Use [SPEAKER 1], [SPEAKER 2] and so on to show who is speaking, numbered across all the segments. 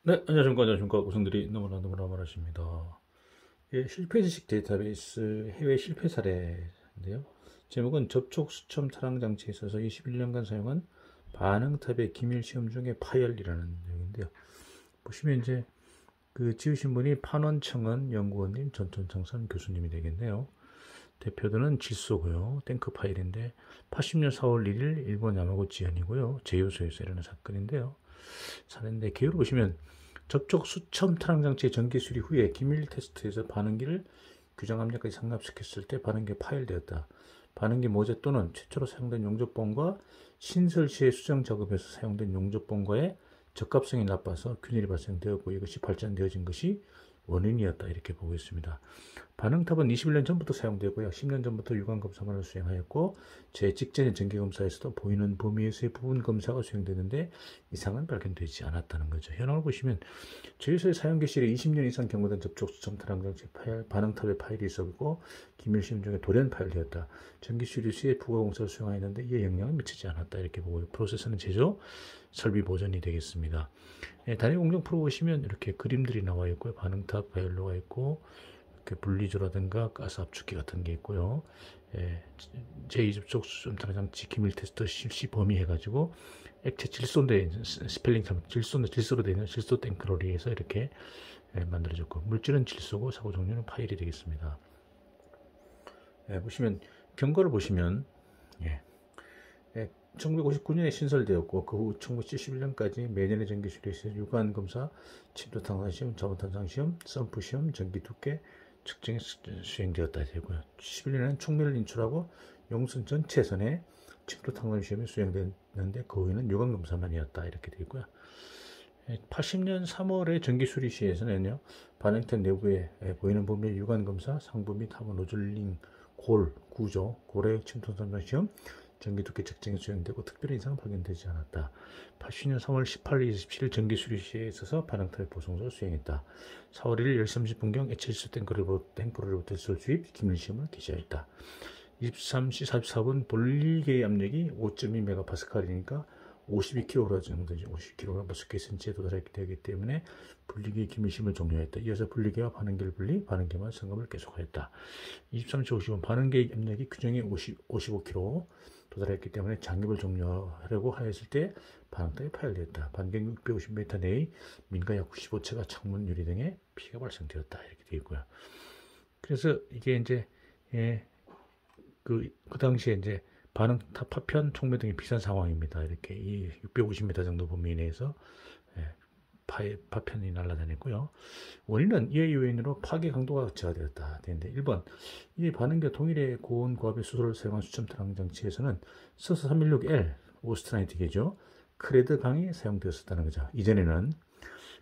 [SPEAKER 1] 네, 안녕하십니까. 구성들이 너무나 많으십니다. 예, 실패지식 데이터베이스 해외 실패 사례인데요. 제목은 접촉 수첨 타랑 장치에 있어서 21년간 사용한 반응탑의 기밀 시험 중에 파열이라는 내용인데요. 보시면 이제 그 지으신 분이 판원청은 연구원님, 전천창선 교수님이 되겠네요. 대표도는 질소고요. 탱크 파일인데 80년 4월 1일 일본 야마구치 현이고요. 제휴소에서 일어난 사건인데요. 사례인데 개요를 보시면 접촉 수첨 타랑 장치의 전기 수리 후에 기밀 테스트에서 반응기를 규정 압력까지 상압시켰을 때 반응기가 파열되었다. 반응기 모재 또는 최초로 사용된 용접봉과 신설 시의 수정 작업에서 사용된 용접봉과의 적합성이 나빠서 균일이 발생되었고 이것이 발전되어진 것이 원인이었다. 이렇게 보고 있습니다. 반응탑은 21년 전부터 사용되고요. 10년 전부터 유관 검사만을 수행하였고 제 직전의 전기 검사에서도 보이는 범위에서의 부분 검사가 수행되는데 이상은 발견되지 않았다는 거죠. 현황을 보시면 제휴소의 사용 개시일에 20년 이상 경고된 접촉 수첨 타랑 장치 파일, 반응탑의 파일이 있었고 기밀 시험 중에 돌연 파일되었다. 전기 수리 시에 부가 공사를 수행하였는데 이에 영향을 미치지 않았다. 이렇게 보고 프로세서는 제조, 설비 보전이 되겠습니다. 예, 단위 공정 프로 보시면 이렇게 그림들이 나와 있고요. 반응탑 파일로가 있고 이렇게 분리조라든가 가스 압축기 같은 게 있고요. 예, 제2접촉 수점 타랑 장치 기밀 테스트 실시 범위 해가지고 액체 질소인데 스펠링처럼 질소로 되어 있는 질소 탱크로리 해서 이렇게 만들어졌고 물질은 질소고 사고 종류는 파일이 되겠습니다. 예, 보시면 경과를 보시면 1959년에 신설되었고 그 후 1971년까지 매년의 전기 수리에서 유관 검사, 침투 탕산 시험, 자원 탄상 시험, 펌프 시험, 전기 두께 측정이 수행되었다 되고요. 71년에는 총매를 인출하고 용선 전체선에 침투 탕산 시험이 수행됐는데 그 후에는 유관 검사만이었다 이렇게 되어 있고요. 80년 3월에 전기 수리 시에서는요 반응탑 내부에 보이는 범위의 유관 검사, 상부 및 하부 노즐링 골 구조, 고래 침투 탕산 시험, 전기 두께 측정이 수행되고 특별한 이상은 발견되지 않았다. 80년 3월 18일 27일 전기 수리 시에 있어서 반응탑의 보송소를 수행했다. 4월 1일 10시 30분경 액체질소 탱크로부터 수입 기밀시험을 개시하였다. 23시 44분 볼리게의 압력이 5.2MPa이니까 52kg 정도지 50kg 스퀘센치에 도달하게 되기 때문에 분리기의 기밀심을 종료했다. 이어서 분리기와 반응기를 분리, 반응기만 점검을 계속하였다. 23시 50분 반응기의 압력이 규정의 55kg 도달했기 때문에 장립을 종료하려고 하였을 때 반응탑이 파열되었다. 반경 650m 내의 민가 약 95채가 창문 유리 등에 피해가 발생되었다. 이렇게 되어 있고요. 그래서 이게 이제 그 당시에 이제 반응탑 파편, 총매 등이 비싼 상황입니다. 이렇게 이 650m 정도 범위 내에서 파편이 날아다녔고요. 원인은 이의 요인으로 파괴 강도가 저하되었다. 되는데 1번 이 반응과 동일의 고온 고압의 수소를 사용한 수첨 타랑 장치에서는 서서 316L 오스트라이트계죠. 크레드 강이 사용되었었다는 거죠. 이전에는.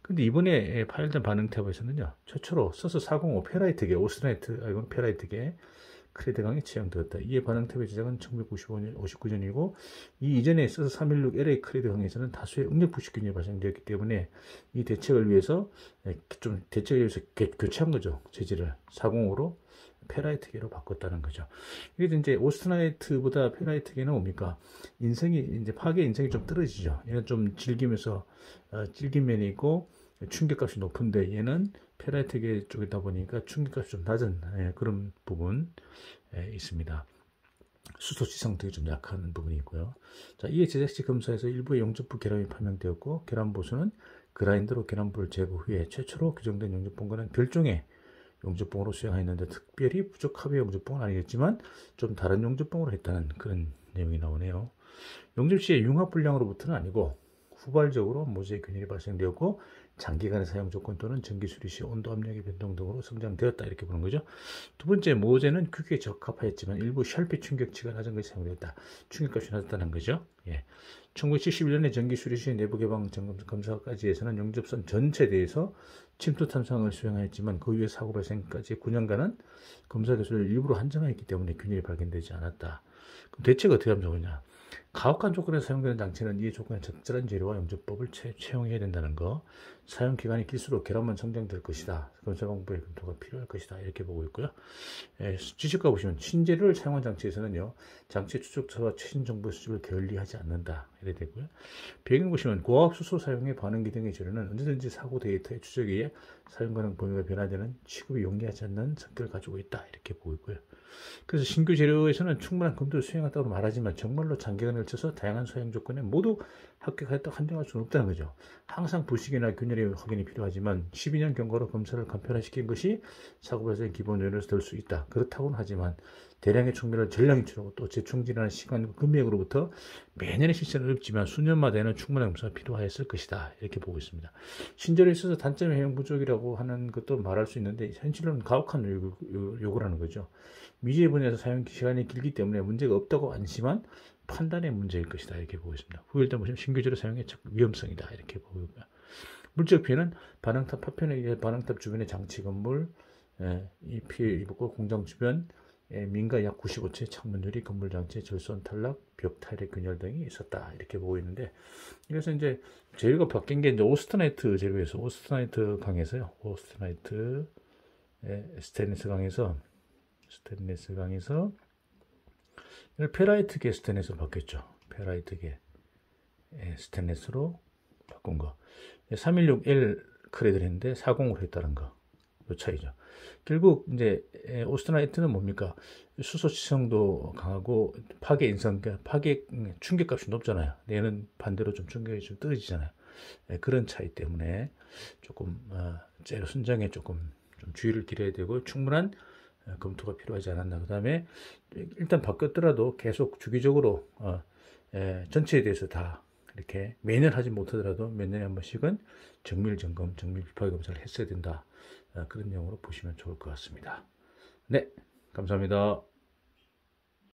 [SPEAKER 1] 근데 이번에 파열된 반응탑에서는요 최초로 서서 405 페라이트계 오스트라이트 페라이트계 크레드 강이 채용되었다. 이에 반응탑의 제작은 1959년이고 이 이전에 써서 316 LA 크레드 강에서는 다수의 응력 부식균이 발생되었기 때문에 이 대책을 위해서 교체한 거죠. 재질을 405로 페라이트계로 바꿨다는 거죠. 이게 이제 오스트라이트보다 페라이트계는 뭡니까? 이제 파괴 인성이 좀 떨어지죠. 얘는 좀 질기면서 질긴 면이 있고 충격값이 높은데 얘는 페라이트계 쪽이다 보니까 충격값이 좀 낮은 그런 부분 있습니다. 수소치 상태가 좀 약한 부분이 있고요. 자, 이에 제작시 검사에서 일부의 용접부 결함이 판명되었고 결함 보수는 그라인더로 결함부를 제거 후에 최초로 규정된 용접봉과는 별종의 용접봉으로 수행하였는데 특별히 부적합의 용접봉은 아니겠지만 좀 다른 용접봉으로 했다는 그런 내용이 나오네요. 용접 시에 융합불량으로부터는 아니고 후발적으로 모재의 균일이 발생되었고 장기간의 사용 조건 또는 전기 수리 시 온도 압력의 변동 등으로 성장되었다 이렇게 보는 거죠. 두 번째 모재는 규격에 적합하였지만 일부 혈빛 충격치가 낮은 것이 사용되었다. 충격값이 낮았다는 거죠. 1971년에 전기 수리 시 내부 개방 점검 검사까지 해서는 용접선 전체에 대해서 침투 탐상을 수행하였지만 그 이후에 사고 발생까지 9년간은 검사 개수를 일부러 한정하였기 때문에 균일이 발견되지 않았다. 그럼 대책을 어떻게 하면 좋으냐? 가혹한 조건에서 사용되는 장치는 이 조건에 적절한 재료와 용접법을 채용해야 된다는 거. 사용 기간이 길수록 결함만 성장될 것이다. 검사 공부의 검토가 필요할 것이다. 이렇게 보고 있고요. 지식과 보시면 신재료를 사용한 장치에서는요, 장치 추적처와 최신 정보 수집을 게을리하지 않는다. 이렇게 되고요. 배경 보시면 고압 수소 사용의 반응기 등의 재료는 언제든지 사고 데이터의 추적에 의해 사용 가능 범위가 변화되는 취급이 용이하지 않는 성격을 가지고 있다. 이렇게 보고 있고요. 그래서 신규 재료에서는 충분한 검토를 수행했다고 말하지만 정말로 장기간을 걸쳐서 다양한 사용 조건에 모두 합격하였다고 한정할 수는 없다는 거죠. 항상 불식이나 균열의 확인이 필요하지만 12년 경과로 검사를 간편화시킨 것이 사고 발생의 기본 요인으로서 될 수 있다. 그렇다고는 하지만 대량의 총매를 전량 인출하고 또 재충질하는 시간과 금액으로부터 매년의 실시는 어렵지만 수년마다에는 충분한 검사가 필요하였을 것이다. 이렇게 보고 있습니다. 신재료에 있어서 단점이 해용 부족이라고 하는 것도 말할 수 있는데 현실로는 가혹한 요구라는 거죠. 미지의 분야에서 사용 시간이 길기 때문에 문제가 없다고 안심한 판단의 문제일 것이다. 이렇게 보고 있습니다. 후일단 보시면 신규 재료 사용의 위험성이다. 이렇게 보고 있고요. 물적 피해는 반응탑 파편에 의해 반응탑 주변의 장치 건물, 이 피해 입었고 공장 주변 민가 약 95채 창문 유리 건물 장치 절손 탈락 벽 타일의 균열 등이 있었다. 이렇게 보고 있는데 그래서 이제 재료가 바뀐 게 이제 오스트나이트 재료에서 오스트나이트 강에서요. 오스트나이트 스테인리스 강에서 페라이트계 스테인리스로 바뀌었죠. 페라이트계 스테인리스로 바꾼 거. 316L 크레드를 했는데 40으로 했다는 거. 요 차이죠. 결국 이제 오스트나이트는 뭡니까? 수소 지성도 강하고 파괴 인성, 파괴 충격값이 높잖아요. 얘는 반대로 좀 충격이 좀 떨어지잖아요. 그런 차이 때문에 조금 재료 선정에 조금 좀 주의를 기울여야 되고 충분한 검토가 필요하지 않았나. 그 다음에 일단 바뀌었더라도 계속 주기적으로 전체에 대해서 다 이렇게 매년 하지 못하더라도 몇 년에 한 번씩은 정밀 점검, 정밀 비파기 검사를 했어야 된다. 그런 내용으로 보시면 좋을 것 같습니다. 네, 감사합니다.